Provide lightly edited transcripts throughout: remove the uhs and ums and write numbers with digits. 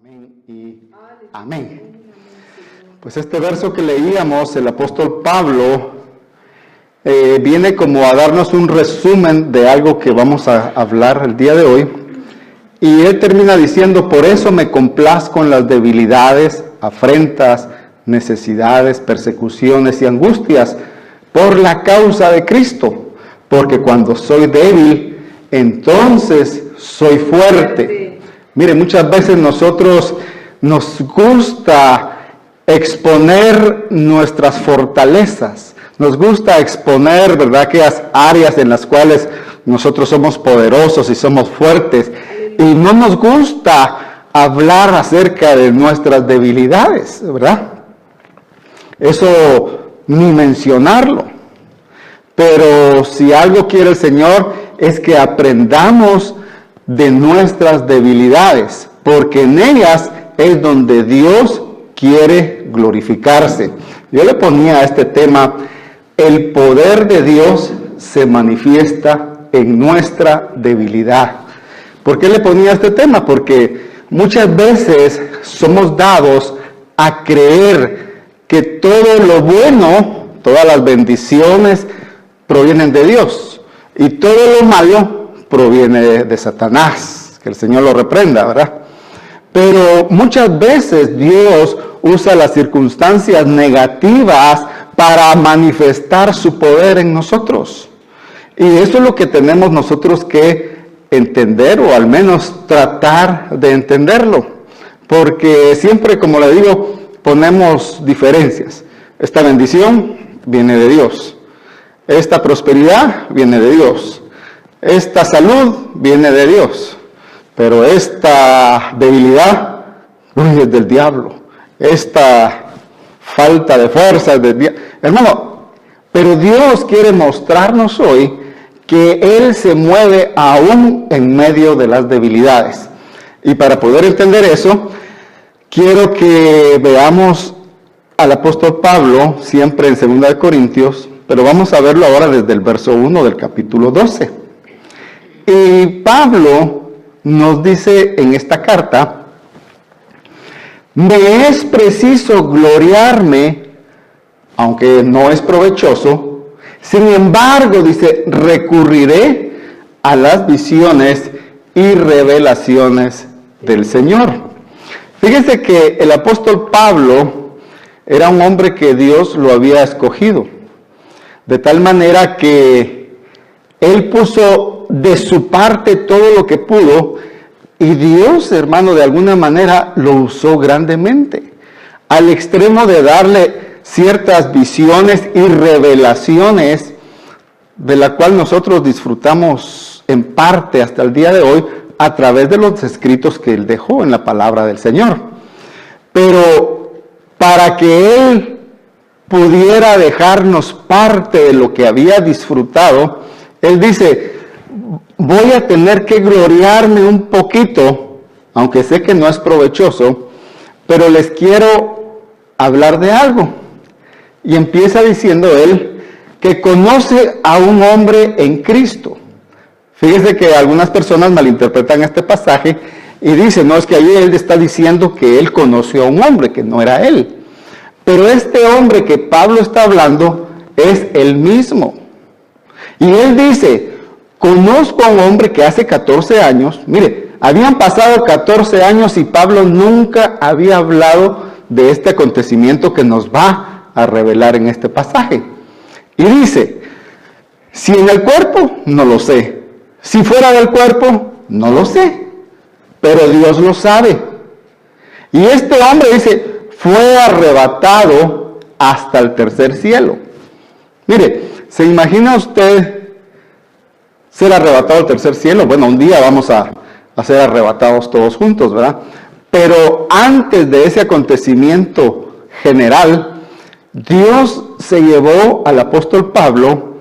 Amén y amén. Pues este verso que leíamos, el apóstol Pablo viene como a darnos un resumen de algo que vamos a hablar el día de hoy. Y él termina diciendo: por eso me complazco en las debilidades, afrentas, necesidades, persecuciones y angustias por la causa de Cristo. Porque cuando soy débil, entonces soy fuerte. Mire, muchas veces nosotros nos gusta exponer nuestras fortalezas, nos gusta exponer, ¿verdad?, aquellas áreas en las cuales nosotros somos poderosos y somos fuertes, y no nos gusta hablar acerca de nuestras debilidades, ¿verdad? Eso ni mencionarlo. Pero si algo quiere el Señor es que aprendamos de nuestras debilidades, porque en ellas es donde Dios quiere glorificarse. Yo le ponía a este tema: el poder de Dios se manifiesta en nuestra debilidad. ¿Por qué le ponía este tema? Porque muchas veces somos dados a creer que todo lo bueno, todas las bendiciones provienen de Dios, y todo lo malo proviene de Satanás, que el Señor lo reprenda, ¿verdad? Pero muchas veces Dios usa las circunstancias negativas para manifestar su poder en nosotros. Y eso es lo que tenemos nosotros que entender, o al menos tratar de entenderlo. Porque siempre, como le digo, ponemos diferencias. Esta bendición viene de Dios. Esta prosperidad viene de Dios. Esta salud viene de Dios, pero esta debilidad es del diablo. Esta falta de fuerza es del diablo. Hermano, pero Dios quiere mostrarnos hoy que Él se mueve aún en medio de las debilidades. Y para poder entender eso, quiero que veamos al apóstol Pablo, siempre en 2 Corintios, pero vamos a verlo ahora desde el verso 1 del capítulo 12. Y Pablo nos dice en esta carta: me es preciso gloriarme, aunque no es provechoso, sin embargo, dice, recurriré a las visiones y revelaciones del Señor. Fíjense que el apóstol Pablo era un hombre que Dios lo había escogido, de tal manera que él puso de su parte todo lo que pudo, y Dios, hermano, de alguna manera lo usó grandemente, al extremo de darle ciertas visiones y revelaciones, de la cual nosotros disfrutamos en parte hasta el día de hoy, a través de los escritos que él dejó en la palabra del Señor. Pero para que él pudiera dejarnos parte de lo que había disfrutado, él dice: voy a tener que gloriarme un poquito, aunque sé que no es provechoso, pero les quiero hablar de algo. Y empieza diciendo él que conoce a un hombre en Cristo. Fíjese que algunas personas malinterpretan este pasaje y dicen: no, es que ahí él está diciendo que él conoció a un hombre, que no era él. Pero este hombre que Pablo está hablando es el mismo. Y él dice: conozco a un hombre que hace 14 años, mire, habían pasado 14 años y Pablo nunca había hablado de este acontecimiento que nos va a revelar en este pasaje. Y dice: si en el cuerpo, no lo sé. Si fuera del cuerpo, no lo sé. Pero Dios lo sabe. Y este hombre dice: fue arrebatado hasta el tercer cielo. Mire, ¿se imagina usted ser arrebatado al tercer cielo? Bueno, un día vamos a ser arrebatados todos juntos, ¿verdad? Pero antes de ese acontecimiento general, Dios se llevó al apóstol Pablo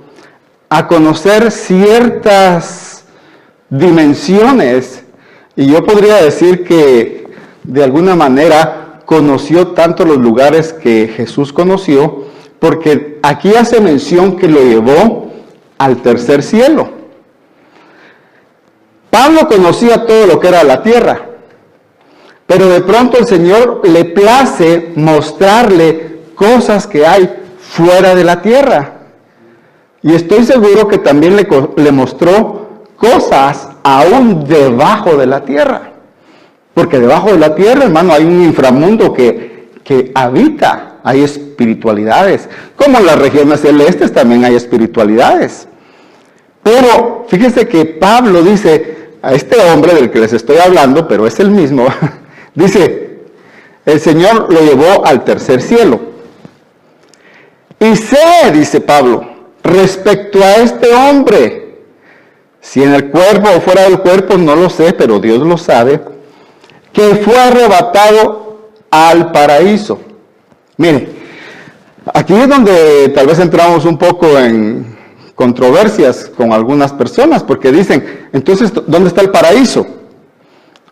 a conocer ciertas dimensiones, y yo podría decir que de alguna manera conoció tanto los lugares que Jesús conoció, porque aquí hace mención que lo llevó al tercer cielo. Pablo conocía todo lo que era la tierra, Pero de pronto el Señor le place mostrarle cosas que hay fuera de la tierra. Y estoy seguro que también le mostró cosas aún debajo de la tierra. Porque debajo de la tierra, hermano, hay un inframundo que habita, hay espiritualidades. Como en las regiones celestes también hay espiritualidades. Pero fíjense que Pablo dice, a este hombre del que les estoy hablando, pero es el mismo, dice, el Señor lo llevó al tercer cielo. Y sé, dice Pablo, respecto a este hombre, si en el cuerpo o fuera del cuerpo, no lo sé, pero Dios lo sabe, que fue arrebatado al paraíso. Mire, aquí es donde tal vez entramos un poco en controversias con algunas personas, porque dicen, entonces, ¿dónde está el paraíso?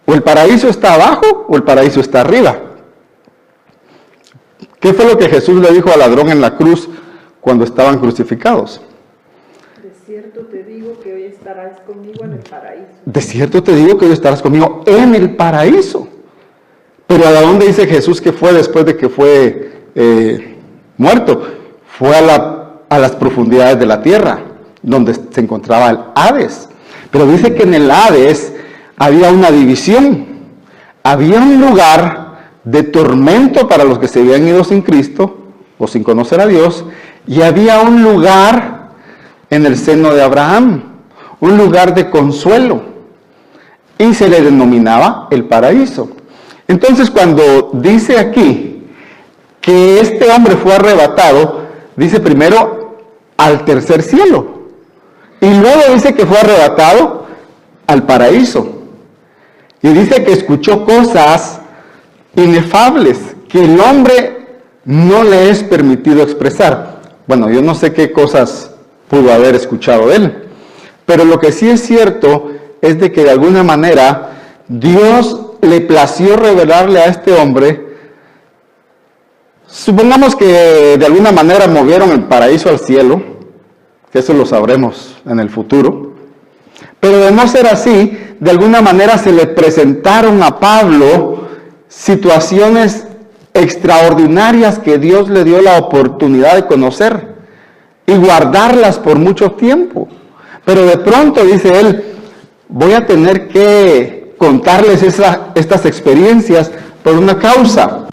¿O el paraíso está abajo o el paraíso está arriba? ¿Qué fue lo que Jesús le dijo al ladrón en la cruz cuando estaban crucificados? De cierto te digo que hoy estarás conmigo en el paraíso. De cierto te digo que hoy estarás conmigo en el paraíso. Pero ¿a dónde dice Jesús que fue después de que fue muerto? Fue a las profundidades de la tierra, donde se encontraba el Hades. Pero dice que en el Hades había una división. Había un lugar de tormento para los que se habían ido sin Cristo o sin conocer a Dios, y había un lugar en el seno de Abraham, un lugar de consuelo, y se le denominaba el paraíso. Entonces, cuando dice aquí que este hombre fue arrebatado, dice primero al tercer cielo, y luego dice que fue arrebatado al paraíso, y dice que escuchó cosas inefables que el hombre no le es permitido expresar. Bueno, yo no sé qué cosas pudo haber escuchado de él, pero lo que sí es cierto es de que de alguna manera Dios le plació revelarle a este hombre. Supongamos que de alguna manera movieron el paraíso al cielo, que eso lo sabremos en el futuro, pero de no ser así, de alguna manera se le presentaron a Pablo situaciones extraordinarias que Dios le dio la oportunidad de conocer y guardarlas por mucho tiempo. Pero de pronto, dice él, voy a tener que contarles estas experiencias por una causa.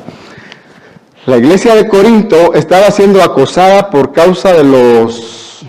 La iglesia de Corinto estaba siendo acosada por causa de los,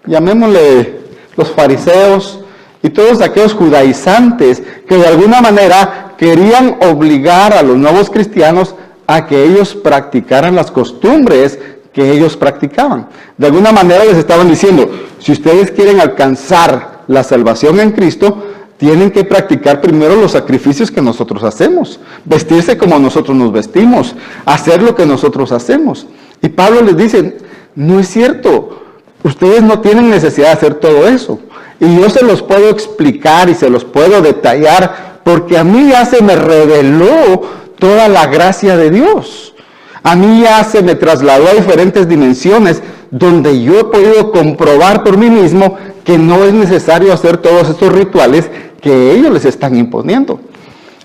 llamémosle, los fariseos y todos aquellos judaizantes que de alguna manera querían obligar a los nuevos cristianos a que ellos practicaran las costumbres que ellos practicaban. De alguna manera les estaban diciendo, si ustedes quieren alcanzar la salvación en Cristo, tienen que practicar primero los sacrificios que nosotros hacemos, vestirse como nosotros nos vestimos, hacer lo que nosotros hacemos. Y Pablo les dice, no es cierto, ustedes no tienen necesidad de hacer todo eso. Y yo se los puedo explicar y se los puedo detallar, porque a mí ya se me reveló toda la gracia de Dios. A mí ya se me trasladó a diferentes dimensiones donde yo he podido comprobar por mí mismo que no es necesario hacer todos estos rituales que ellos les están imponiendo.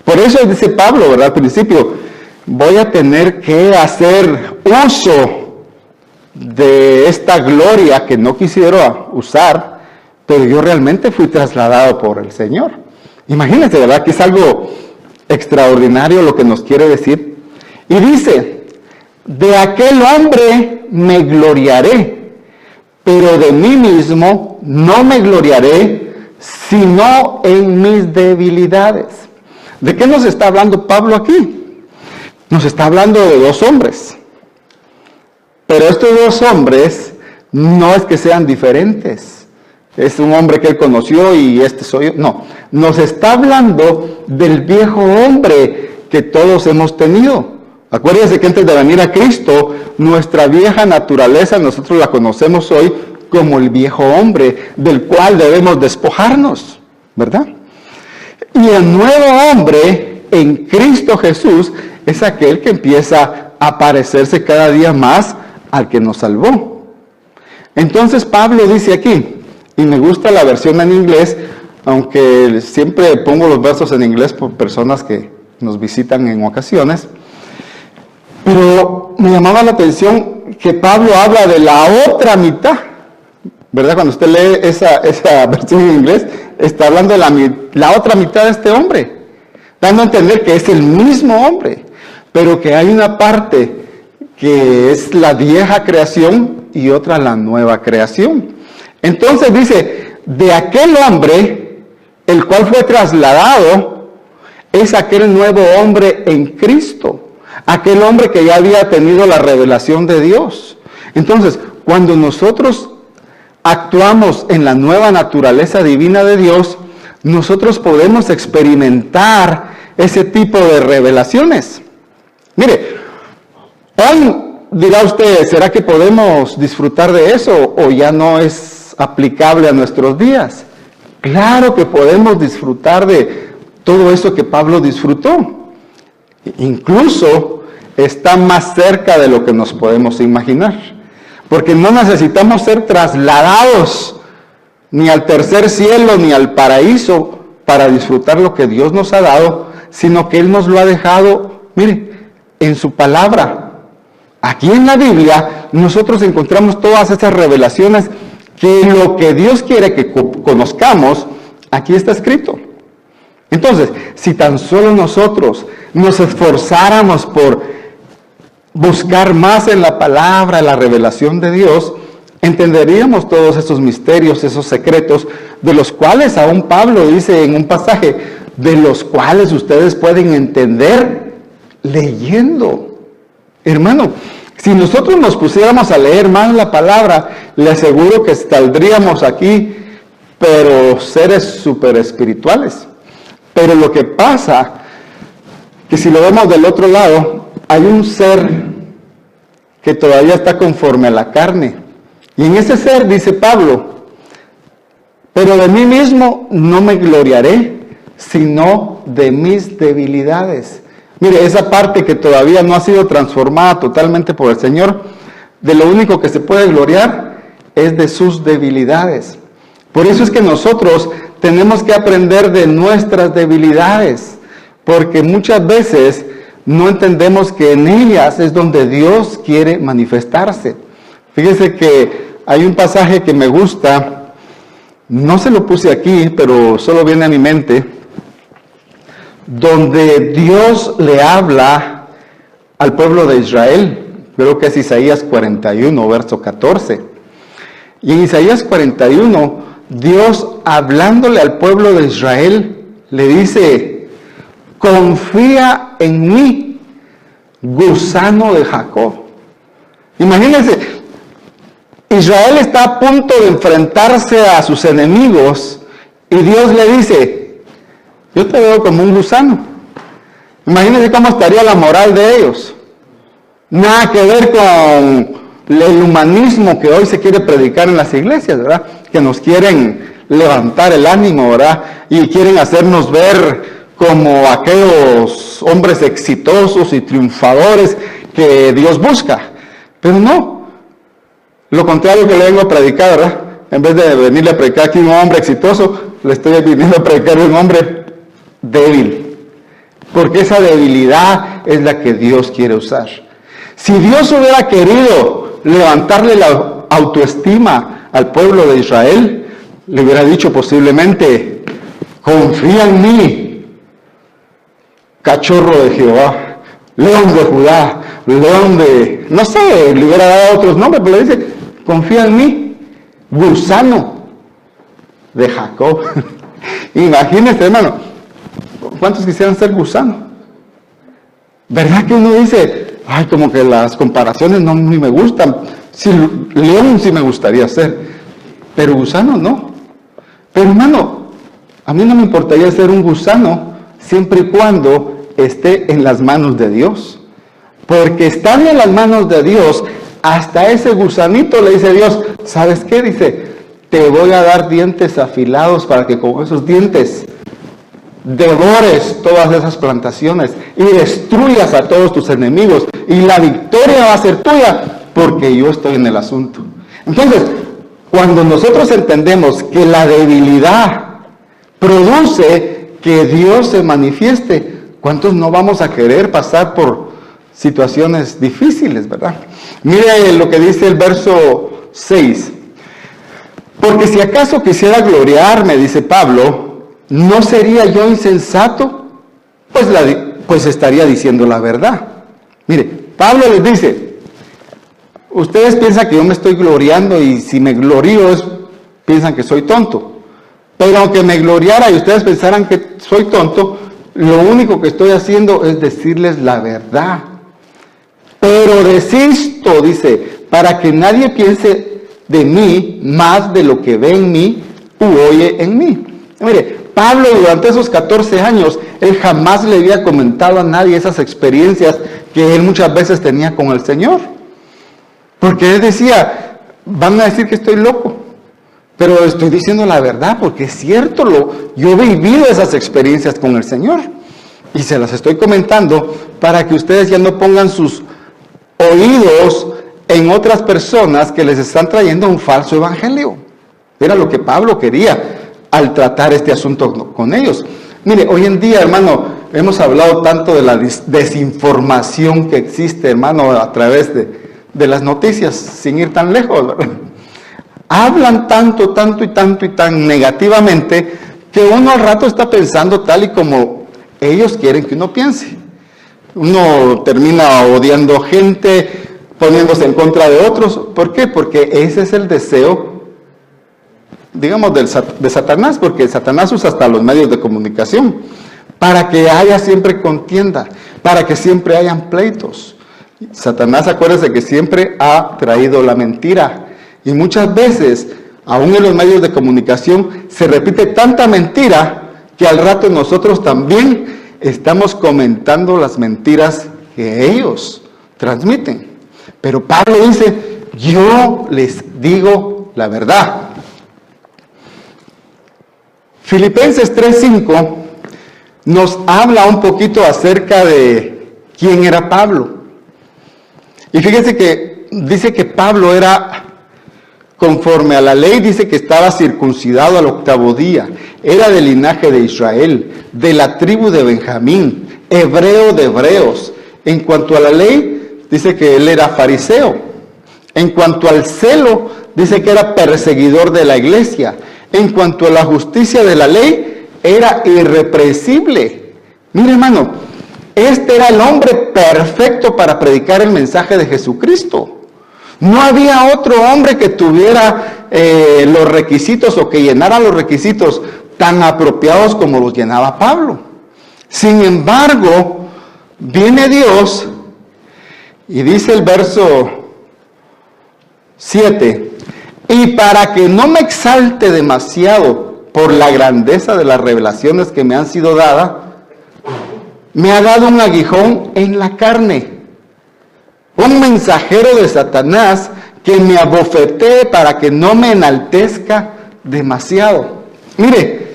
Por eso dice Pablo, ¿verdad? Al principio, voy a tener que hacer uso de esta gloria que no quisiera usar, pero yo realmente fui trasladado por el Señor. Imagínense, ¿verdad? Que es algo extraordinario lo que nos quiere decir. Y dice, de aquel hombre me gloriaré, pero de mí mismo no me gloriaré, sino en mis debilidades. ¿De qué nos está hablando Pablo aquí? Nos está hablando de dos hombres. Pero estos dos hombres no es que sean diferentes. Es un hombre que él conoció y este soy yo. No, nos está hablando del viejo hombre que todos hemos tenido. Acuérdense que antes de venir a Cristo, nuestra vieja naturaleza, nosotros la conocemos hoy como el viejo hombre, del cual debemos despojarnos, ¿verdad? Y el nuevo hombre en Cristo Jesús es aquel que empieza a parecerse cada día más al que nos salvó. Entonces Pablo dice aquí, y me gusta la versión en inglés, aunque siempre pongo los versos en inglés por personas que nos visitan en ocasiones. Pero me llamaba la atención que Pablo habla de la otra mitad, ¿verdad? Cuando usted lee esa versión en inglés, está hablando de la otra mitad de este hombre, dando a entender que es el mismo hombre, pero que hay una parte que es la vieja creación y otra la nueva creación. Entonces dice, de aquel hombre, el cual fue trasladado, es aquel nuevo hombre en Cristo, aquel hombre que ya había tenido la revelación de Dios. Entonces, cuando nosotros actuamos en la nueva naturaleza divina de Dios, nosotros podemos experimentar ese tipo de revelaciones. Mire, hoy dirá usted, ¿será que podemos disfrutar de eso o ya no es aplicable a nuestros días? Claro que podemos disfrutar de todo eso que Pablo disfrutó. Incluso está más cerca de lo que nos podemos imaginar. Porque no necesitamos ser trasladados ni al tercer cielo ni al paraíso para disfrutar lo que Dios nos ha dado, sino que Él nos lo ha dejado, mire, en su palabra. Aquí en la Biblia nosotros encontramos todas esas revelaciones que lo que Dios quiere que conozcamos, aquí está escrito. Entonces, si tan solo nosotros nos esforzáramos por buscar más en la palabra, la revelación de Dios, entenderíamos todos esos misterios, esos secretos, de los cuales aún Pablo dice en un pasaje, de los cuales ustedes pueden entender leyendo. Hermano, si nosotros nos pusiéramos a leer más la palabra, le aseguro que saldríamos aquí, pero seres súper espirituales. Pero lo que pasa, que si lo vemos del otro lado, hay un ser que todavía está conforme a la carne. Y en ese ser, dice Pablo, pero de mí mismo no me gloriaré, sino de mis debilidades. Mire, esa parte que todavía no ha sido transformada totalmente por el Señor, de lo único que se puede gloriar es de sus debilidades. Por eso es que nosotros tenemos que aprender de nuestras debilidades, porque muchas veces no entendemos que en ellas es donde Dios quiere manifestarse. Fíjese que hay un pasaje que me gusta, no se lo puse aquí, pero solo viene a mi mente, donde Dios le habla al pueblo de Israel. Creo que es Isaías 41, verso 14. Y en Isaías 41, Dios hablándole al pueblo de Israel, le dice, confía en mí, gusano de Jacob. Imagínense, Israel está a punto de enfrentarse a sus enemigos y Dios le dice, yo te veo como un gusano. Imagínense cómo estaría la moral de ellos. Nada que ver con el humanismo que hoy se quiere predicar en las iglesias, ¿verdad? Que nos quieren levantar el ánimo, ¿verdad? Y quieren hacernos ver como aquellos hombres exitosos y triunfadores que Dios busca. Pero no, lo contrario que le vengo a predicar, ¿verdad? En vez de venirle a predicar aquí un hombre exitoso, le estoy viniendo a predicar un hombre débil. Porque esa debilidad es la que Dios quiere usar. Si Dios hubiera querido levantarle la autoestima al pueblo de Israel, le hubiera dicho posiblemente, confía en mí, cachorro de Jehová, león de Judá, león de, no sé, le hubiera dado otros nombres, pero le dice, confía en mí, gusano de Jacob. Imagínese, hermano, ¿cuántos quisieran ser gusano? ¿Verdad que uno dice, ay, como que las comparaciones no ni me gustan? Si león sí me gustaría ser, pero gusano no. Pero hermano, a mí no me importaría ser un gusano siempre y cuando esté en las manos de Dios. Porque estando en las manos de Dios, hasta ese gusanito le dice Dios, ¿sabes qué? Dice, te voy a dar dientes afilados para que con esos dientes devores todas esas plantaciones y destruyas a todos tus enemigos. Y la victoria va a ser tuya porque yo estoy en el asunto. Entonces, cuando nosotros entendemos que la debilidad produce que Dios se manifieste, ¿Cuántos no vamos a querer pasar por situaciones difíciles, verdad? Mire lo que dice el verso 6. Porque si acaso quisiera gloriarme, dice Pablo, ¿no sería yo insensato? Pues estaría diciendo la verdad. Mire, Pablo les dice, ustedes piensan que yo me estoy gloriando y si me glorío piensan que soy tonto. Pero aunque me gloriara y ustedes pensaran que soy tonto, lo único que estoy haciendo es decirles la verdad. Pero desisto, dice, para que nadie piense de mí más de lo que ve en mí u oye en mí. Mire, Pablo durante esos 14 años, él jamás le había comentado a nadie esas experiencias que él muchas veces tenía con el Señor. Porque él decía, van a decir que estoy loco, pero estoy diciendo la verdad porque es cierto, yo he vivido esas experiencias con el Señor. Y se las estoy comentando para que ustedes ya no pongan sus oídos en otras personas que les están trayendo un falso evangelio. Era lo que Pablo quería al tratar este asunto con ellos. Mire, hoy en día, hermano, hemos hablado tanto de la desinformación que existe, hermano, a través de las noticias, sin ir tan lejos, ¿verdad? Hablan tanto y tan negativamente que uno al rato está pensando tal y como ellos quieren que uno piense. Uno termina odiando gente, poniéndose en contra de otros. ¿Por qué? Porque ese es el deseo, digamos, de Satanás, porque Satanás usa hasta los medios de comunicación para que haya siempre contienda, para que siempre hayan pleitos. Satanás, acuérdese que siempre ha traído la mentira y muchas veces, aún en los medios de comunicación, se repite tanta mentira que al rato nosotros también estamos comentando las mentiras que ellos transmiten. Pero Pablo dice, yo les digo la verdad. Filipenses 3:5 nos habla un poquito acerca de quién era Pablo. Y fíjense que dice que Pablo era, conforme a la ley, dice que estaba circuncidado al 8º día, era del linaje de Israel, de la tribu de Benjamín, hebreo de hebreos. En cuanto a la ley, dice que él era fariseo. En cuanto al celo, dice que era perseguidor de la iglesia. En cuanto a la justicia de la ley, era irreprensible. Mire, hermano, este era el hombre perfecto para predicar el mensaje de Jesucristo. No había otro hombre que tuviera los requisitos o que llenara los requisitos tan apropiados como los llenaba Pablo. Sin embargo, viene Dios y dice el verso 7, y para que no me exalte demasiado por la grandeza de las revelaciones que me han sido dadas, me ha dado un aguijón en la carne, un mensajero de Satanás que me abofetee para que no me enaltezca demasiado. Mire,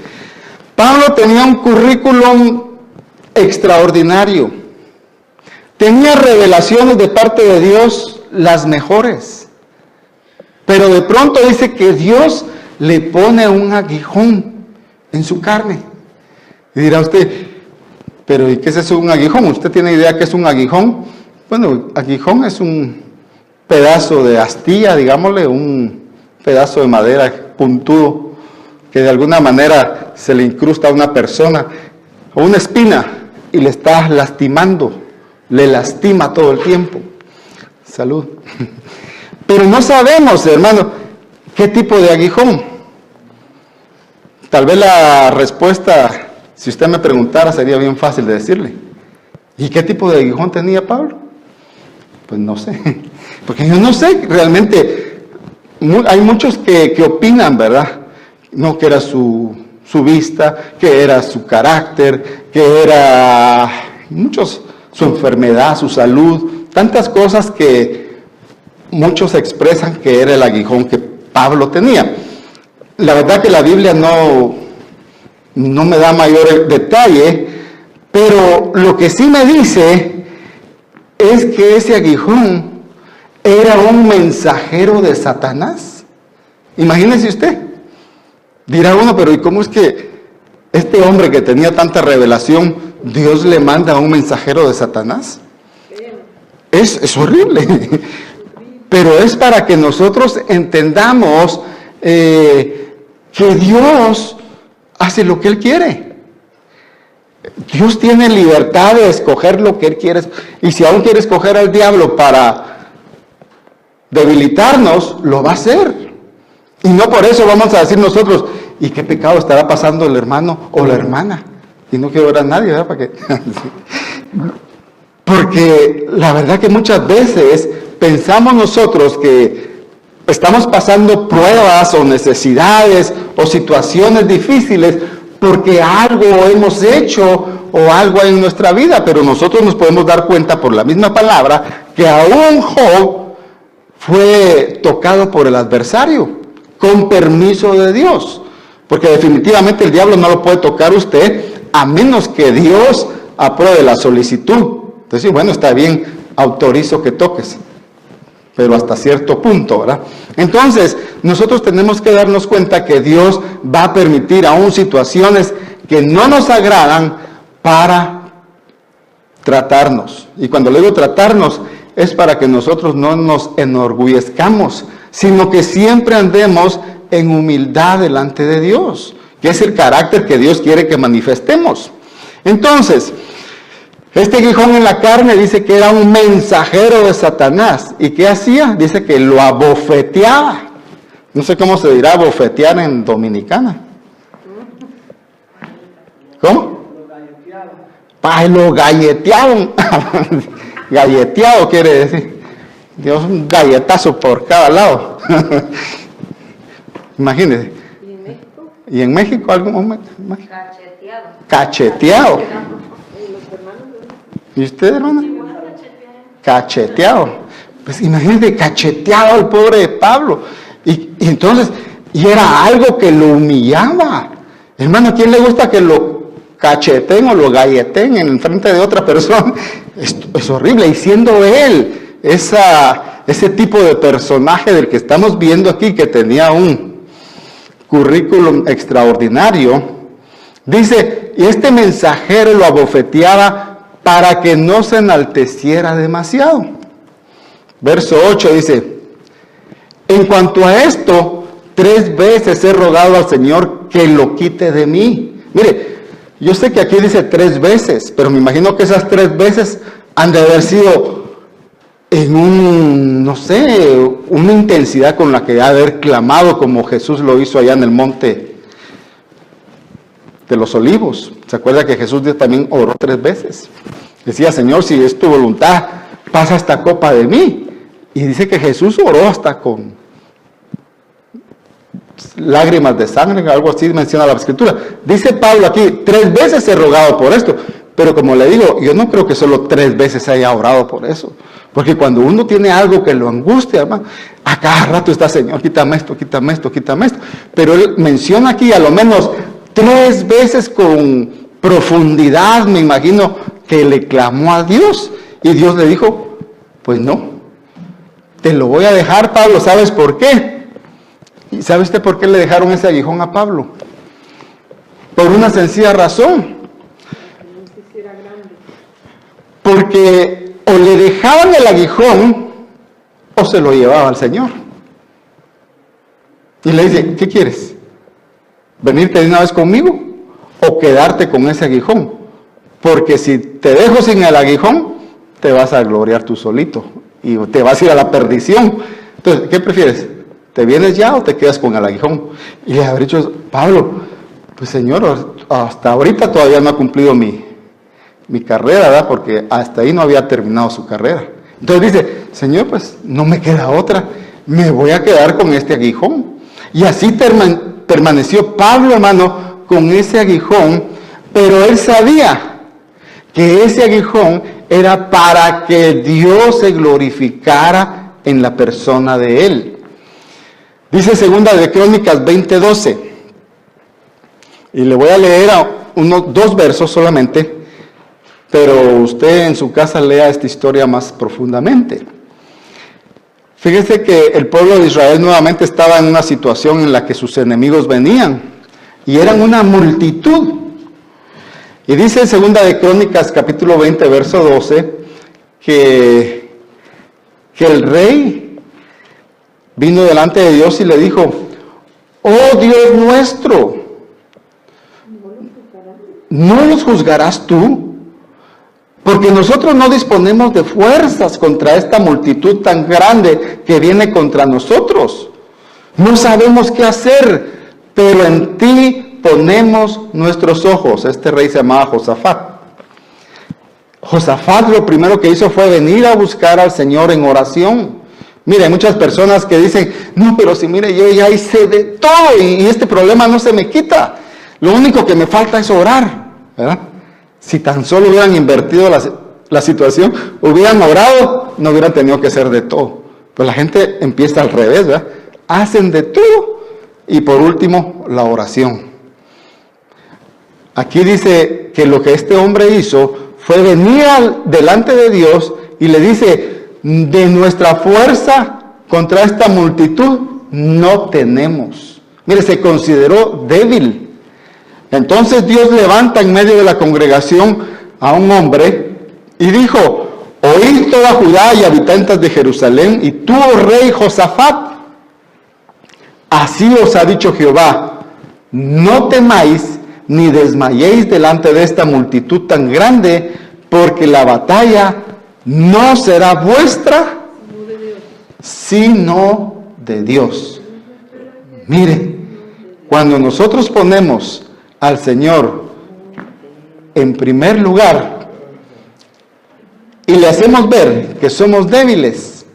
Pablo tenía un currículum extraordinario. Tenía revelaciones de parte de Dios las mejores. Pero de pronto dice que Dios le pone un aguijón en su carne. Y dirá usted, pero ¿y qué es eso, un aguijón? ¿Usted tiene idea qué es un aguijón? Bueno, aguijón es un pedazo de astilla, digámosle, un pedazo de madera puntudo que de alguna manera se le incrusta a una persona, o una espina, y le está lastimando, le lastima todo el tiempo. Salud. Pero no sabemos, hermano, qué tipo de aguijón. Tal vez la respuesta, si usted me preguntara, sería bien fácil de decirle. ¿Y qué tipo de aguijón tenía Pablo? Pues no sé, porque yo no sé realmente. Hay muchos que opinan, ¿verdad? No, que era su vista, que era su carácter, que era muchos, su enfermedad, su salud, tantas cosas que muchos expresan que era el aguijón que Pablo tenía. La verdad que la Biblia no me da mayor detalle, pero lo que sí me dice es que ese aguijón era un mensajero de Satanás. Imagínese usted. Dirá uno, pero ¿y cómo es que este hombre que tenía tanta revelación Dios le manda a un mensajero de Satanás. Es horrible. Pero es para que nosotros entendamos que Dios hace lo que Él quiere. Dios tiene libertad de escoger lo que Él quiere. Y si aún quiere escoger al diablo para debilitarnos, lo va a hacer. Y no por eso vamos a decir nosotros, ¿y qué pecado estará pasando el hermano o la hermana? Y no quiero ver a nadie, ¿verdad? ¿Para qué? Porque la verdad que muchas veces pensamos nosotros que estamos pasando pruebas o necesidades o situaciones difíciles porque algo hemos hecho o algo hay en nuestra vida, pero nosotros nos podemos dar cuenta por la misma palabra que aún Job fue tocado por el adversario con permiso de Dios, porque definitivamente el diablo no lo puede tocar usted a menos que Dios apruebe la solicitud. Entonces, bueno, está bien, autorizo que toques, pero hasta cierto punto, ¿verdad? Entonces, nosotros tenemos que darnos cuenta que Dios va a permitir aún situaciones que no nos agradan para tratarnos. Y cuando le digo tratarnos, es para que nosotros no nos enorgullezcamos, sino que siempre andemos en humildad delante de Dios, que es el carácter que Dios quiere que manifestemos. Entonces, este aguijón en la carne dice que era un mensajero de Satanás. ¿Y qué hacía? Dice que lo abofeteaba. No sé cómo se dirá abofetear en dominicana. ¿Cómo? Lo galleteaban. Galleteado quiere decir. Dios, un galletazo por cada lado. Imagínense. ¿Y en México? ¿Y en México algún momento? Cacheteado. Cacheteado. ¿Y los hermanos? ¿Y usted, hermana? Cacheteado. Pues imagínate, cacheteado al pobre Pablo. Y entonces, y era algo que lo humillaba. Hermano, ¿a quién le gusta que lo cacheten o lo galleten en frente de otra persona? Es horrible. Y siendo él ese tipo de personaje del que estamos viendo aquí, que tenía un currículum extraordinario, dice, y este mensajero lo abofeteaba para que no se enalteciera demasiado. Verso 8 dice, en cuanto a esto, 3 veces he rogado al Señor que lo quite de mí. Mire, yo sé que aquí dice 3 veces, pero me imagino que esas 3 veces han de haber sido en una intensidad con la que ha de haber clamado como Jesús lo hizo allá en el monte de los Olivos. ¿Se acuerda que Jesús también oró 3 veces? Decía, Señor, si es tu voluntad, pasa esta copa de mí. Y dice que Jesús oró hasta con lágrimas de sangre, algo así menciona la Escritura. Dice Pablo aquí, 3 veces he rogado por esto. Pero como le digo, yo no creo que solo 3 veces haya orado por eso. Porque cuando uno tiene algo que lo angustia, hermano, a cada rato está, Señor, quítame esto, quítame esto, quítame esto. Pero él menciona aquí a lo menos 3 veces con profundidad, me imagino, que le clamó a Dios. Y Dios le dijo, pues no, te lo voy a dejar, Pablo. ¿Sabes por qué? ¿Y sabe usted por qué le dejaron ese aguijón a Pablo? Por una sencilla razón. Porque o le dejaban el aguijón o se lo llevaba al Señor. Y le dice, ¿qué quieres? ¿Venirte de una vez conmigo o quedarte con ese aguijón? Porque si te dejo sin el aguijón, te vas a gloriar tú solito y te vas a ir a la perdición. Entonces, ¿qué prefieres? ¿Te vienes ya o te quedas con el aguijón? Y le habría dicho, Pablo, pues Señor, hasta ahorita todavía no ha cumplido mi carrera, ¿verdad? Porque hasta ahí no había terminado su carrera. Entonces dice, Señor, pues no me queda otra, me voy a quedar con este aguijón. Y así permaneció Pablo, hermano, con ese aguijón, pero él sabía que ese aguijón era para que Dios se glorificara en la persona de él. Dice 2 de Crónicas 20:12, y le voy a leer 2 versos solamente, pero usted en su casa lea esta historia más profundamente. Fíjese que el pueblo de Israel nuevamente estaba en una situación en la que sus enemigos venían, y eran una multitud. Y dice en 2 de Crónicas, capítulo 20, verso 12, que el rey vino delante de Dios y le dijo: oh Dios nuestro, ¿no los juzgarás tú? Porque nosotros no disponemos de fuerzas contra esta multitud tan grande que viene contra nosotros. No sabemos qué hacer, pero en ti ponemos nuestros ojos. Este rey se llamaba Josafat. Josafat lo primero que hizo fue venir a buscar al Señor en oración. Mire, hay muchas personas que dicen: no, pero si mire, yo ya hice de todo y este problema no se me quita. Lo único que me falta es orar, ¿verdad? Si tan solo hubieran invertido la situación, hubieran orado, no hubieran tenido que hacer de todo. Pues la gente empieza al revés, ¿verdad? Hacen de todo y por último la oración. Aquí dice que lo que este hombre hizo fue venir delante de Dios y le dice: de nuestra fuerza contra esta multitud no tenemos. Mire, se consideró débil. Entonces Dios levanta en medio de la congregación a un hombre y dijo: oíd toda Judá y habitantes de Jerusalén, y tú, oh rey Josafat, así os ha dicho Jehová: no temáis ni desmayéis delante de esta multitud tan grande, porque la batalla no será vuestra, sino de Dios. Mire, cuando nosotros ponemos al Señor en primer lugar y le hacemos ver que somos débiles,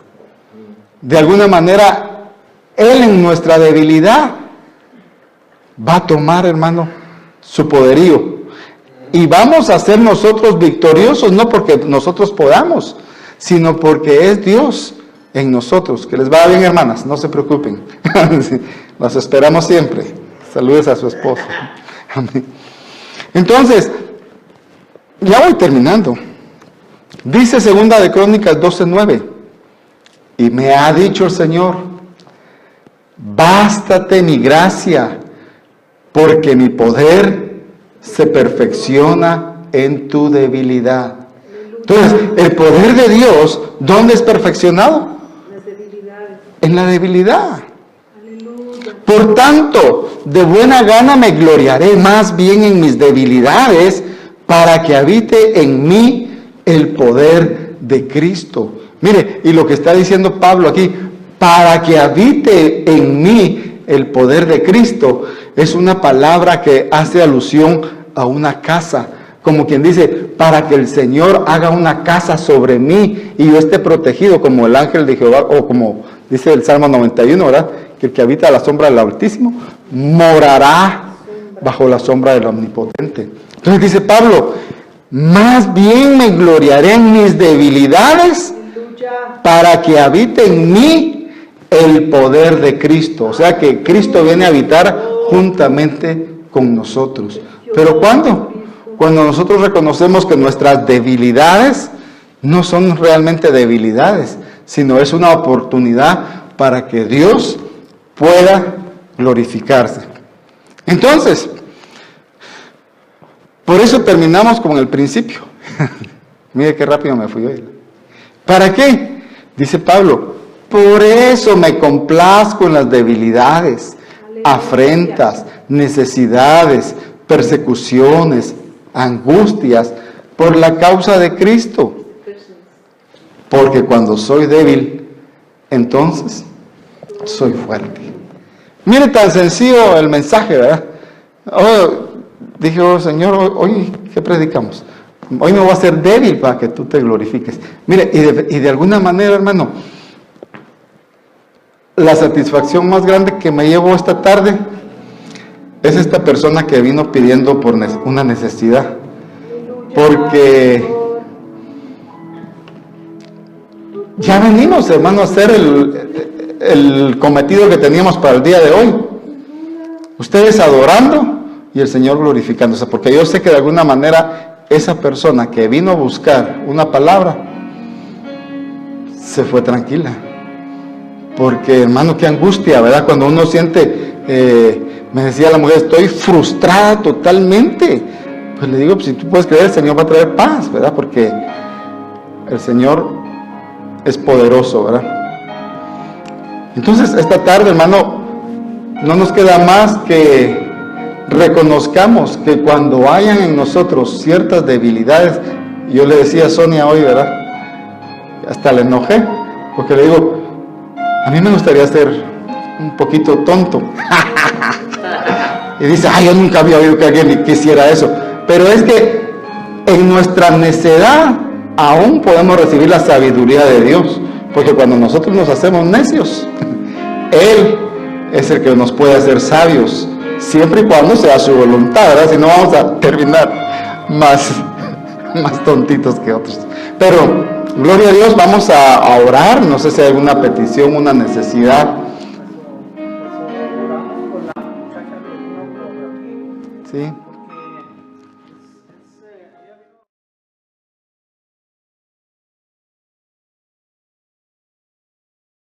de alguna manera Él en nuestra debilidad va a tomar, hermano, su poderío. Y vamos a ser nosotros victoriosos, no porque nosotros podamos, sino porque es Dios en nosotros. Que les vaya bien, hermanas, no se preocupen. Las esperamos siempre. Saludes a su esposo. Amén. Entonces, ya voy terminando. Dice 2 de Crónicas 12:9: y me ha dicho el Señor: bástate mi gracia, porque mi poder se perfecciona en tu debilidad. Entonces, el poder de Dios, ¿dónde es perfeccionado? Las debilidades. En la debilidad. Aleluya. Por tanto, de buena gana me gloriaré más bien en mis debilidades, para que habite en mí el poder de Cristo. Mire, y lo que está diciendo Pablo aquí: para que habite en mí el poder de Cristo, es una palabra que hace alusión a una casa, como quien dice: para que el Señor haga una casa sobre mí y yo esté protegido como el ángel de Jehová, o como dice el Salmo 91, ¿verdad? Que el que habita a la sombra del Altísimo morará bajo la sombra del Omnipotente. Entonces dice Pablo: más bien me gloriaré en mis debilidades, Aleluya. para que habite en mí el poder de Cristo. O sea que Cristo viene a habitar juntamente con nosotros. ¿Pero cuándo? Cuando nosotros reconocemos que nuestras debilidades no son realmente debilidades, sino es una oportunidad para que Dios pueda glorificarse. Entonces, por eso terminamos con el principio. Mire qué rápido me fui hoy. ¿Para qué? Dice Pablo: por eso me complazco en las debilidades, afrentas, necesidades, persecuciones, angustias, por la causa de Cristo. Porque cuando soy débil, entonces soy fuerte. Mire tan sencillo el mensaje, ¿verdad? Dije: oh Señor, hoy ¿qué predicamos? Hoy me voy a hacer débil para que tú te glorifiques. Mire, y de alguna manera, hermano, la satisfacción más grande que me llevo esta tarde es esta persona que vino pidiendo por una necesidad. Porque ya venimos, hermano, a hacer el cometido que teníamos para el día de hoy. Ustedes adorando y el Señor glorificándose. Porque yo sé que de alguna manera esa persona que vino a buscar una palabra se fue tranquila. Porque, hermano, qué angustia, ¿verdad? Cuando uno siente, me decía la mujer: estoy frustrada totalmente. Pues le digo, pues, si tú puedes creer, el Señor va a traer paz, ¿verdad? Porque el Señor es poderoso, ¿verdad? Entonces, esta tarde, hermano, no nos queda más que reconozcamos que cuando hayan en nosotros ciertas debilidades, yo le decía a Sonia hoy, ¿verdad? Hasta le enojé, porque le digo, a mí me gustaría ser un poquito tonto. Y dice, ay, yo nunca había oído que alguien quisiera eso. Pero es que en nuestra necedad aún podemos recibir la sabiduría de Dios, porque cuando nosotros nos hacemos necios, Él es el que nos puede hacer sabios, siempre y cuando sea su voluntad, ¿verdad? Si no, vamos a terminar más tontitos que otros. Pero, gloria a Dios, vamos a orar. No sé si hay alguna petición, una necesidad. Sí.